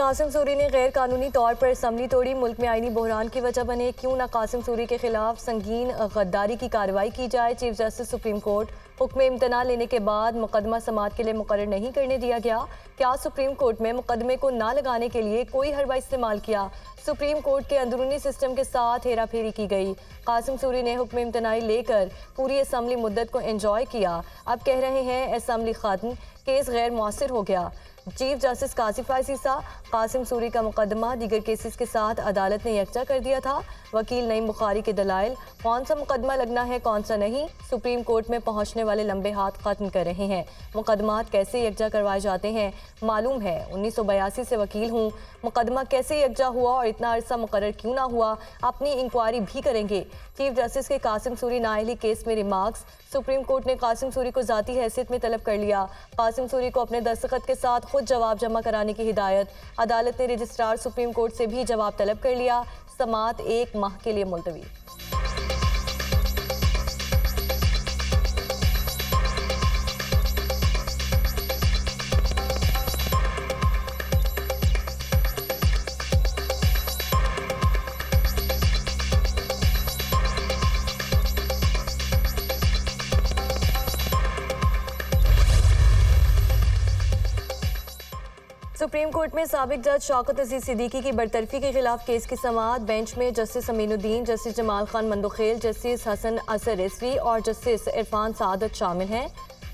कासिम सूरी ने गैर कानूनी तौर पर असम्बली तोड़ी। मुल्क में आईनी बहरान की वजह बने। क्यों ना कासिम सूरी के खिलाफ संगीन गद्दारी की कार्रवाई की जाए। Chief justice supreme court. हुक्म इम्तना लेने के बाद मुकदमा समाअत के लिए मुकर्रर नहीं करने दिया गया। क्या सुप्रीम कोर्ट में मुकदमे को ना लगाने के लिए कोई हरबा इस्तेमाल किया। सुप्रीम कोर्ट के अंदरूनी सिस्टम के साथ हेरा फेरी की गई। कासिम सूरी ने हुक्म इम्तनाई लेकर पूरी असम्बली मुद्दत को एंजॉय किया। अब कह रहे हैं असम्बली खत्म, केस गैर मौसर हो गया। चीफ जस्टिस कासिफा सीसा। कासिम सूरी का मुकदमा दीगर केसेस के साथ अदालत ने यकजा कर दिया था। वकील नईम बुखारी के दलाइल, कौन सा मुकदमा लगना है कौन सा नहीं, सुप्रीम कोर्ट में पहुंचने वाले लंबे हाथ खत्म कर रहे हैं। मुकदमात कैसे यकजा करवाए जाते हैं मालूम है। 1982 से वकील हूँ। मुकदमा कैसे यकजा हुआ और इतना अरसा मुकर्रर क्यों ना हुआ, अपनी इंक्वायरी भी करेंगे। चीफ जस्टिस के कासिम सूरी नाअहली केस में रिमार्क्स। सुप्रीम कोर्ट ने कासिम सूरी को ज़ाती हैसियत में तलब कर लिया। कासिम सूरी को अपने दस्तखत के साथ खुद जवाब जमा कराने की हिदायत। अदालत ने रजिस्ट्रार सुप्रीम कोर्ट से भी जवाब तलब कर लिया। समाअत 1 माह के लिए मुलतवी। सुप्रीम कोर्ट में साबिक जज शौकत अजीज सिद्दीकी की बरतरफी के खिलाफ केस की समाअत। बेंच में justice Aminuddin, justice Jamal Khan Mandokhail, justice Hasan Azhar Rizvi और जस्टिस इरफान सादत शामिल हैं।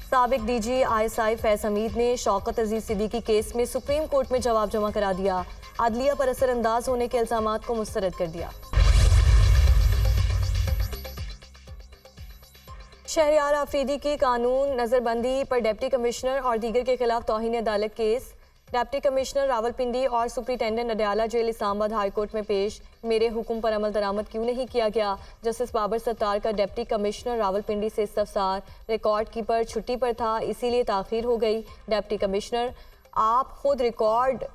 साबिक डीजी ISI फैज हमीद ने शौकत अजीज सिद्दीकी केस में सुप्रीम कोर्ट में जवाब जमा करा दिया। अदलिया पर असरअंदाज होने के इल्जामात को मुस्तरद कर दिया। शहरयार आफरीदी की कानून नजरबंदी पर डिप्टी कमिश्नर और दीगर के खिलाफ तौहीन अदालत केस। डिप्टी कमिश्नर रावलपिंडी और superintendent Adiala jail Islamabad high court में पेश। मेरे हुक्म पर अमल दरामद क्यों नहीं किया गया। जस्टिस बाबर सत्तार का डिप्टी कमिश्नर रावलपिंडी से इस्तफसार। रिकॉर्ड कीपर छुट्टी पर था, इसीलिए ताखीर हो गई। डिप्टी कमिश्नर, आप खुद रिकॉर्ड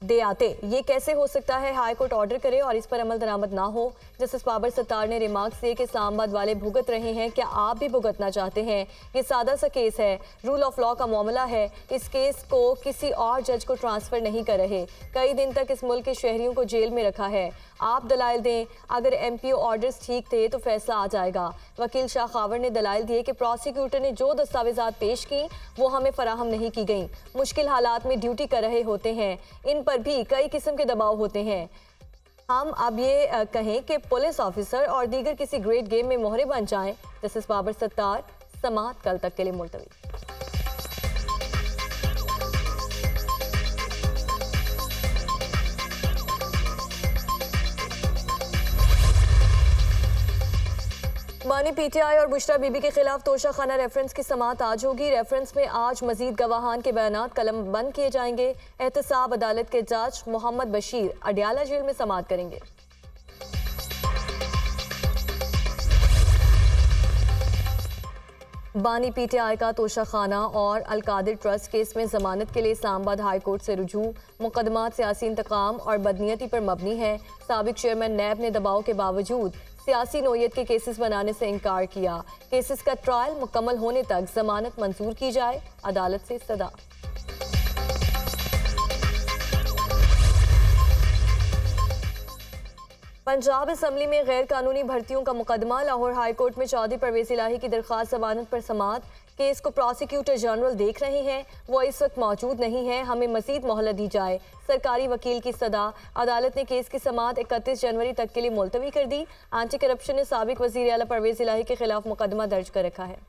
दे आते, ये कैसे हो सकता है हाई कोर्ट ऑर्डर करे और इस पर अमल दरामद ना हो। जस्टिस बाबर सत्तार ने रिमार्क्स दिए कि इस्लामाबाद वाले भुगत रहे हैं, क्या आप भी भुगतना चाहते हैं। ये सादा सा केस है, रूल ऑफ लॉ का मामला है। इस केस को किसी और जज को ट्रांसफ़र नहीं कर रहे। कई दिन तक इस मुल्क के शहरियों को जेल में रखा है। आप दलाइल दें, अगर MPO ऑर्डर्स ठीक थे तो फैसला आ जाएगा। वकील शाह खावर ने दलाइल दिए कि प्रोसिक्यूटर ने जो दस्तावेजात पेश की वो हमें फराहम नहीं की गई। मुश्किल हालात में ड्यूटी कर रहे होते हैं, इन पर भी कई किस्म के दबाव होते हैं। हम अब ये कहें कि पुलिस ऑफिसर और दीगर किसी ग्रेट गेम में मोहरे बन जाएं। जस्टिस बाबर सत्तार। समाअत कल तक के लिए मुलतवी। बानी PTI और बुशरा बीबी के खिलाफ तोशा खाना रेफरेंस की समाअत आज होगी। रेफरेंस में आज मजीद गवाहान के बयानात कलम बंद किए जाएंगे। एहतसाब अदालत के जज मोहम्मद बशीर अडयाला जेल में समाअत करेंगे। बानी PTI का तोशा खाना और अलकादिर ट्रस्ट केस में जमानत के लिए इस्लामाबाद हाई कोर्ट से रुजू। मुकदमात सियासी इंतकाम और बदनीयती पर मबनी है। साबिक चेयरमैन नैब ने दबाव के बावजूद सियासी नोयत के केसेस बनाने से इनकार किया। केसेस का ट्रायल मुकम्मल होने तक जमानत मंजूर की जाए, अदालत से सदा। पंजाब असम्बली में गैर कानूनी भर्तियों का मुकदमा। लाहौर हाई कोर्ट में चौधरी परवेज इलाही की दरख्वास्त जमानत पर समाअत। केस को प्रोसिक्यूटर जनरल देख रहे हैं, वो इस वक्त मौजूद नहीं है, हमें मजीद मोहलत दी जाए। सरकारी वकील की सदा। अदालत ने केस की समाअत 31 जनवरी तक के लिए मुलतवी कर दी। एंटी करप्शन ने साबिक वज़ीर आला परवेज इलाही के खिलाफ मुकदमा दर्ज कर रखा है।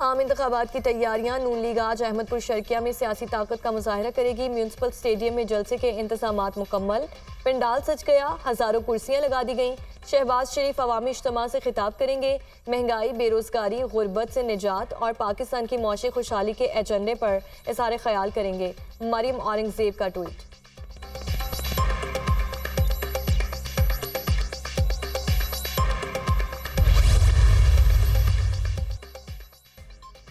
आम इंतखाबात की तैयारियां। नून लीग आज अहमदपुर शर्किया में सियासी ताकत का मुजाहरा करेगी। म्यूनसिपल स्टेडियम में जलसे के इंतजामात मुकम्मल। पंडाल सज गया, हज़ारों कुर्सियां लगा दी गईं। शहबाज शरीफ अवामी इज्तिमा से खिताब करेंगे। महंगाई, बेरोजगारी, गुर्बत से निजात और पाकिस्तान की मौशी खुशहाली के एजेंडे पर इज़हार ख्याल करेंगे। मरियम औरंगजेब का ट्वीट।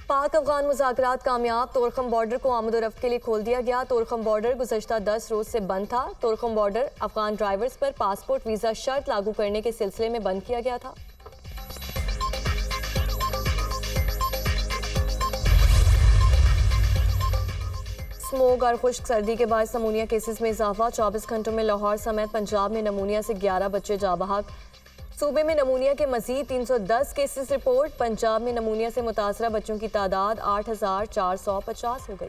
पाक अफगान मुज़ाकरात कामयाब। तोरखम बॉर्डर को आमद-ओ-रफ्त के लिए खोल दिया गया। तोरखम बॉर्डर गुज़श्ता 10 रोज से बंद था। तोरखम बॉर्डर अफगान ड्राइवर्स पर पासपोर्ट वीज़ा शर्त लागू करने के सिलसिले में बंद किया गया था। स्मोक और खुश्क सर्दी के बाद नमूनिया केसेस में इजाफा। 24 घंटों में लाहौर समेत पंजाब में नमूनिया से 11 बच्चे जाँ बहक। सूबे में नमूनिया के मजीद 310 केसेस रिपोर्ट। पंजाब में नमूनिया से मुतासरा बच्चों की तादाद 8,450 हो गई।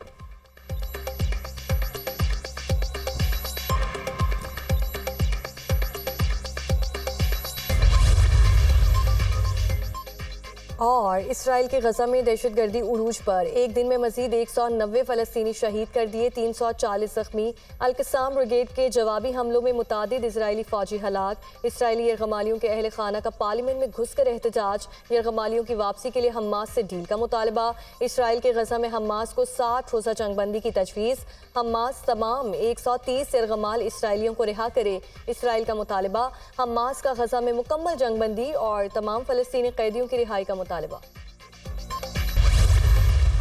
और इसराइल के गजा में दहशतगर्दी उरूज पर एक दिन में मजीद 190 फ़लस्तीनी शहीद कर दिए, 340 जख्मी। अल-कसाम ब्रिगेड के जवाबी हमलों में मुतादिद इसराइली फौजी हलाक। इसराइली यरगमालियों के अहल खाना का पार्लियामेंट में घुसकर एहतजाज। यरगमालियों की वापसी के लिए हमास से डील का मुतालबा। इसराइल के गजा में हमास को 60 रोज़ा जंगबंदी की तजवीज़। हमास तमाम 130 यरगमाल इसराइलियों को रिहा करे, इसराइल का मुतालबा। हमास का गजा में मुकम्मल जंगबंदी और तमाम फ़लस्तीनी कैदियों की रिहाई का मुतालबा।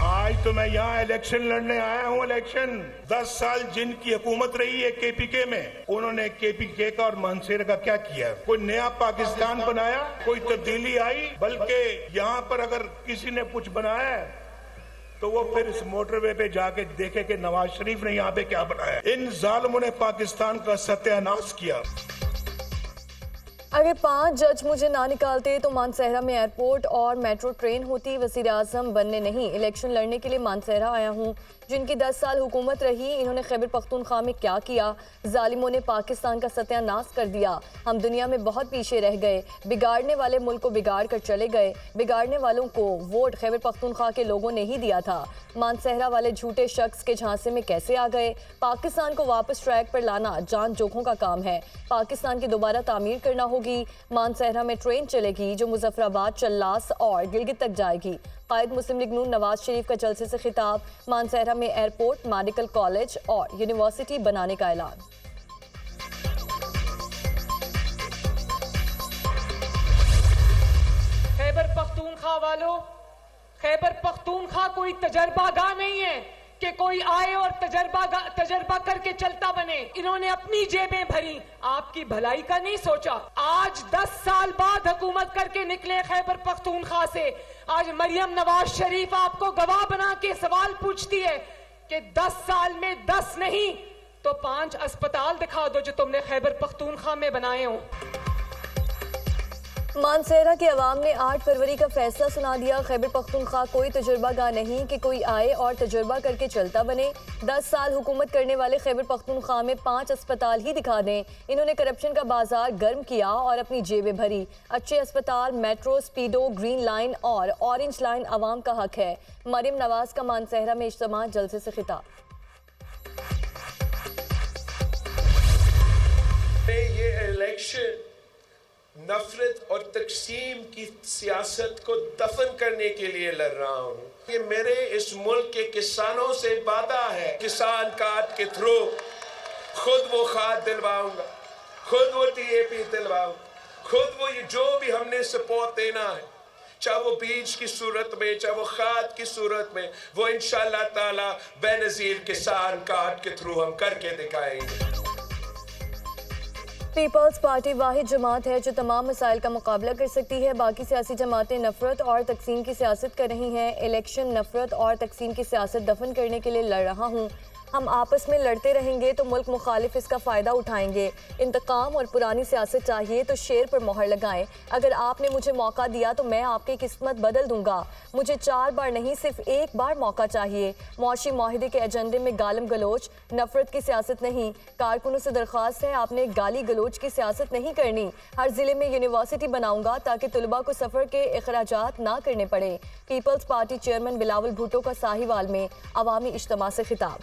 आज तो मैं यहाँ इलेक्शन लड़ने आया हूँ। इलेक्शन 10 साल जिनकी हुकूमत रही है केपीके में, उन्होंने केपीके का और मानसेरा का क्या किया? कोई नया पाकिस्तान बनाया? कोई तब्दीली आई? बल्कि यहाँ पर अगर किसी ने कुछ बनाया है तो वो फिर इस मोटरवे पे जाके देखे कि नवाज शरीफ ने यहाँ पे क्या बनाया। इन जालिमों ने पाकिस्तान का सत्यानाश किया। अगर 5 जज मुझे ना निकालते तो मानसहरा में एयरपोर्ट और मेट्रो ट्रेन होती। वज़ीर आज़म बनने नहीं, इलेक्शन लड़ने के लिए मानसहरा आया हूँ। जिनकी 10 साल हुकूमत रही, इन्होंने खैबर पख्तूनख्वा में क्या किया? जालिमों ने पाकिस्तान का सत्यानाश कर दिया। हम दुनिया में बहुत पीछे रह गए। बिगाड़ने वाले मुल्क को बिगाड़ कर चले गए। बिगाड़ने वालों को वोट खैबर पख्तूनख्वा के लोगों ने ही दिया था। मानसहरा वाले झूठे शख्स के झांसे में कैसे आ गए? पाकिस्तान को वापस ट्रैक पर लाना जान जोखों का काम है। पाकिस्तान की दोबारा तामीर करना होगी। मानसहरा में ट्रेन चलेगी जो मुजफ्फराबाद, चल्लास और गिलगित तक जाएगी। कायद मुस्लिम लीग नून नवाज शरीफ का जलसे से खिताब। मानसहरा में एयरपोर्ट, मेडिकल कॉलेज और यूनिवर्सिटी बनाने का ऐलान। खैबर पख्तूनख्वा वालों, खैबर पख्तूनख्वा कोई तजर्बागाह नहीं है कि कोई आए और तजर्बा करके चलता बने। इन्होंने अपनी जेबें भरी, आपकी भलाई का नहीं सोचा। आज 10 साल बाद हुकूमत करके निकले खैबर पख्तूनख्वा से। आज मरियम नवाज शरीफ आपको गवाह बना के सवाल पूछती है कि 10 साल में 10 नहीं तो 5 अस्पताल दिखा दो जो तुमने खैबर पख्तूनख्वा में बनाए हो। मानसहरा के अवाम ने 8 फरवरी का फैसला सुना दिया। खैबर पख्तूनख्वा कोई तजुर्बागाह नहीं कि कोई आए और तजुर्बा करके चलता बने। 10 साल हुकूमत करने वाले खैबर पख्तूनख्वा में 5 अस्पताल ही दिखा दें। इन्होंने करप्शन का बाजार गर्म किया और अपनी जेबें भरी। अच्छे अस्पताल, मेट्रो, स्पीडो, ग्रीन लाइन और ऑरेंज लाइन अवाम का हक है। मरियम नवाज का मानसहरा में इज्तिमा, जलसे से खिताब। ये इलेक्शन नफरत और तकसीम की सियासत को दफन करने के लिए लड़ रहा हूँ। ये मेरे इस मुल्क के किसानों से वादा है, किसान कार्ड के थ्रू खुद वो खाद दिलवाऊंगा, खुद वो TAP दिलवाऊंगा, खुद वो ये जो भी हमने सपोर्ट देना है, चाहे वो बीज की सूरत में, चाहे वो खाद की सूरत में, वो इंशाअल्लाह ताला बेनज़ीर किसान कार्ड के थ्रू हम करके दिखाएंगे। पीपल्स पार्टी वाहिद जमात है जो तमाम मसाइल का मुकाबला कर सकती है। बाकी सियासी जमातें नफरत और तकसीम की सियासत कर रही हैं। इलेक्शन नफरत और तकसीम की सियासत दफन करने के लिए लड़ रहा हूँ। हम आपस में लड़ते रहेंगे तो मुल्क मुखालिफ इसका फ़ायदा उठाएंगे। इंतकाम और पुरानी सियासत चाहिए तो शेर पर मोहर लगाएं। अगर आपने मुझे मौका दिया तो मैं आपकी किस्मत बदल दूंगा। मुझे 4 बार नहीं, सिर्फ 1 बार मौका चाहिए। मुआशी माहिदे के एजेंडे में गालम गलोच, नफरत की सियासत नहीं। कारकुनों से दरख्वास्त है, आपने गाली गलोच की सियासत नहीं करनी। हर ज़िले में यूनिवर्सिटी बनाऊंगा ताकि तलबा को सफ़र के अखराजात ना करने पड़े। पीपल्स पार्टी चेयरमैन बिलावल भुट्टो का साहिवाल में अवामी इज्तिमा से खिताब।